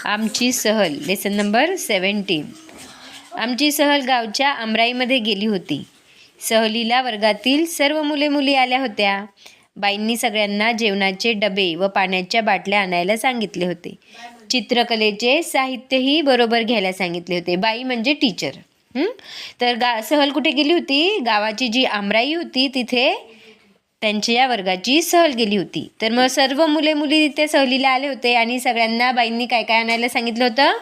आमची सहल lesson number 17. आमची सहल गावच्या आमराईमध्ये गेली होती. सहलीला वर्गातील सर्व मुले मुली आल्या होत्या. बाईंनी सगळ्यांना जेवणाचे डबे व पाण्याच्या बाटल्या आणायला सांगितले होते. चित्रकलेचे साहित्यही बरोबर घ्यायला सांगितले होते. बाई म्हणजे टीचर. तर सहल कुठे गेली होती? गावाची जी आमराई होती तिथे त्यांच्या वर्गाची सहल गेली होती. तर मग सर्व मुले मुली त्या सहलीला आले होते आणि सगळ्यांना बाईंनी काय काय आणायला सांगितलं होतं?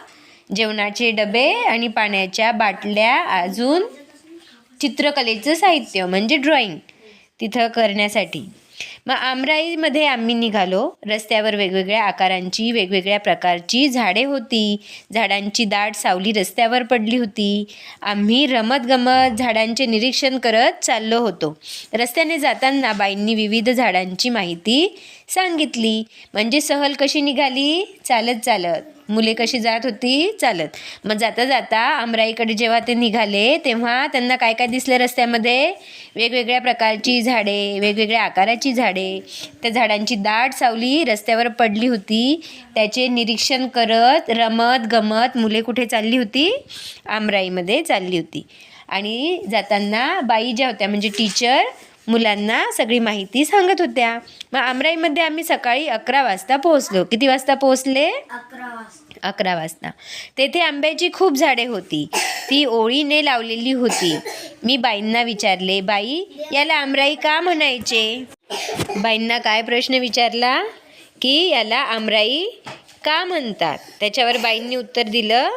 जेवणाचे डबे आणि पाण्याच्या बाटल्या, अजून चित्रकलेचं साहित्य म्हणजे ड्रॉइंग तिथं करण्यासाठी. मग आमराईमध्ये आम्ही निघालो. रस्त्यावर वेगवेगळ्या आकारांची वेगवेगळ्या प्रकारची झाडे होती. झाडांची दाट सावली रस्त्यावर पडली होती. आम्ही रमत गमत झाडांचे निरीक्षण करत चाललो होतो. रस्त्याने जाताना बाईंनी विविध झाडांची माहिती सांगितली. म्हणजे सहल कशी निघाली? चालत चालत. मुले कशी जात होती? चालत. मग जाता जाता आमराईकडे जेव्हा ते निघाले तेव्हा त्यांना काय काय दिसलं रस्त्यामध्ये? वेगवेगळ्या प्रकारची झाडे, वेगवेगळ्या आकाराची झाडे. त्या झाडांची दाट सावली रस्त्यावर पडली होती. त्याचे निरीक्षण करत रमत गमत मुले कुठे चालली होती? आमराईमध्ये चालली होती. आणि जाताना बाई ज्या होत्या म्हणजे टीचर मुलांना सगळी माहिती सांगत होत्या. मग आमराईमध्ये आम्ही सकाळी 11 वाजता पोहोचलो. किती वाजता पोहोचले? 11 वाजता. तेथे आंब्याची खूप झाडे होती. ती ओळीने लावलेली होती. मी बाईंना विचारले, बाई याला आमराई का म्हणायचे? बाईंना काय प्रश्न विचारला की याला आमराई का म्हणतात? त्याच्यावर बाईंनी उत्तर दिलं,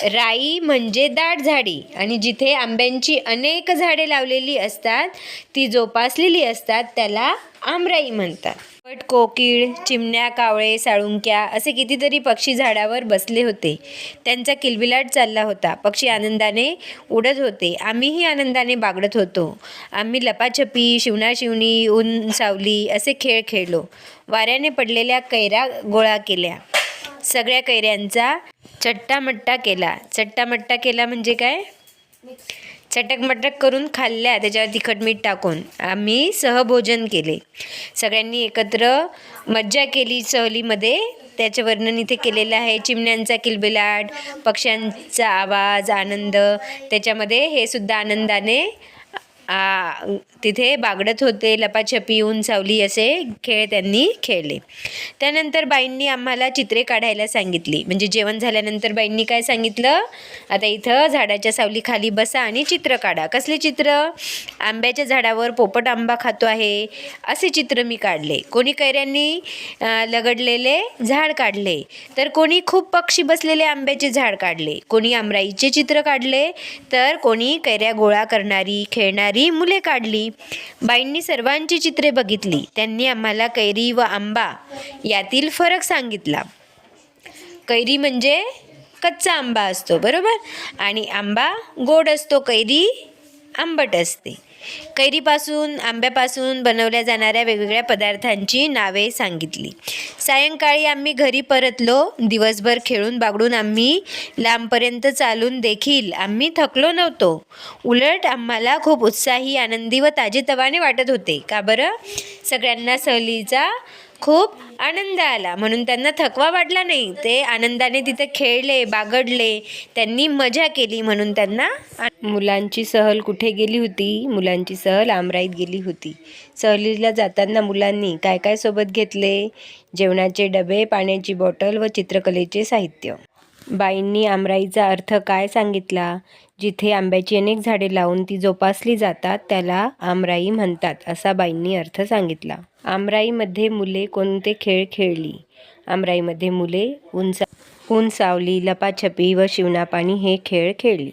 राई म्हणजे दाट झाडी आणि जिथे आंब्यांची अनेक झाडे लावलेली असतात, ती जोपासलेली असतात, त्याला आमराई म्हणतात. पट, कोकिळ, चिमण्या, कावळे, साळुंक्या असे कितीतरी पक्षी झाडावर बसले होते. त्यांचा किलबिलाट चालला होता. पक्षी आनंदाने उडत होते. आम्हीही आनंदाने बागडत होतो. आम्ही लपाछपी, शिवणाशिवणी, ऊन सावली असे खेळ खेळलो. वाऱ्याने पडलेल्या कैऱ्या गोळा केल्या. सगळ्या कैऱ्यांचा चट्टामट्टा केला. चट्टामट्टा केला म्हणजे काय? चटकमटक करून खाल्ल्या, त्याच्यावर तिखट मीठ टाकून. आम्ही सहभोजन केले. सगळ्यांनी एकत्र मज्जा केली सहलीमध्ये. त्याचे वर्णन इथे केलेलं आहे. चिमण्यांचा किलबिलाट, पक्ष्यांचा आवाज, आनंद. त्याच्यामध्ये हे सुद्धा आनंदाने तिथे बागडत होते. लपाछपी, ऊन सावली असे खेळ त्यांनी खेळले. त्यानंतर बाईंनी आम्हाला चित्रे काढायला सांगितली. म्हणजे जेवण झाल्यानंतर बाईंनी काय सांगितलं? आता इथं झाडाच्या सावलीखाली बसा आणि चित्र काढा. कसले चित्र? आंब्याच्या झाडावर पोपट आंबा खातो आहे असे चित्र मी काढले. कोणी कैऱ्यांनी लगडलेले झाड काढले, तर कोणी खूप पक्षी बसलेले आंब्याचे झाड काढले. कोणी आमराईचे चित्र काढले, तर कोणी कैऱ्या गोळा करणारी, खेळणारी मुले काढली. बाईंनी सर्वांची चित्रे बघितली. त्यांनी आम्हाला कैरी व आंबा यातील फरक सांगितला. कैरी म्हणजे कच्चा आंबा असतो, बरोबर? आणि आंबा गोड असतो, कैरी आंबट असते. कैरीपासून, आंब्यापासून बनवल्या जाणाऱ्या वेगवेगळ्या पदार्थांची नावे सांगितली. सायंकाळी आम्ही घरी परतलो. दिवसभर खेळून बागडून आम्ही लांबपर्यंत चालून देखील आम्ही थकलो नव्हतो. उलट आम्हाला खूप उत्साही, आनंदी व ताजेतवाने वाटत होते. का बरं? सगळ्यांना सहलीचा खूप आनंद आला म्हणून त्यांना थकवा वाटला नाही. ते आनंदाने तिथे खेळले, बागडले, त्यांनी मजा केली म्हणून त्यांना. मुलांची सहल कुठे गेली होती? मुलांची सहल आमराईत गेली होती. सहलीला जाताना मुलांनी काय काय सोबत घेतले? जेवणाचे डबे, पाण्याची बॉटल व चित्रकलेचे साहित्य. बाईंनी आमराईचा अर्थ काय सांगितला? जिथे आंब्याची अनेक झाडे लावून ती जोपासली जातात त्याला आमराई म्हणतात असा बाईंनी अर्थ सांगितला. आमराईमध्ये मुले कोणते खेळ खेळली? आमराईमध्ये मुले ऊन सावली, लपाछपी व शिवणापाणी हे खेळ खेळली.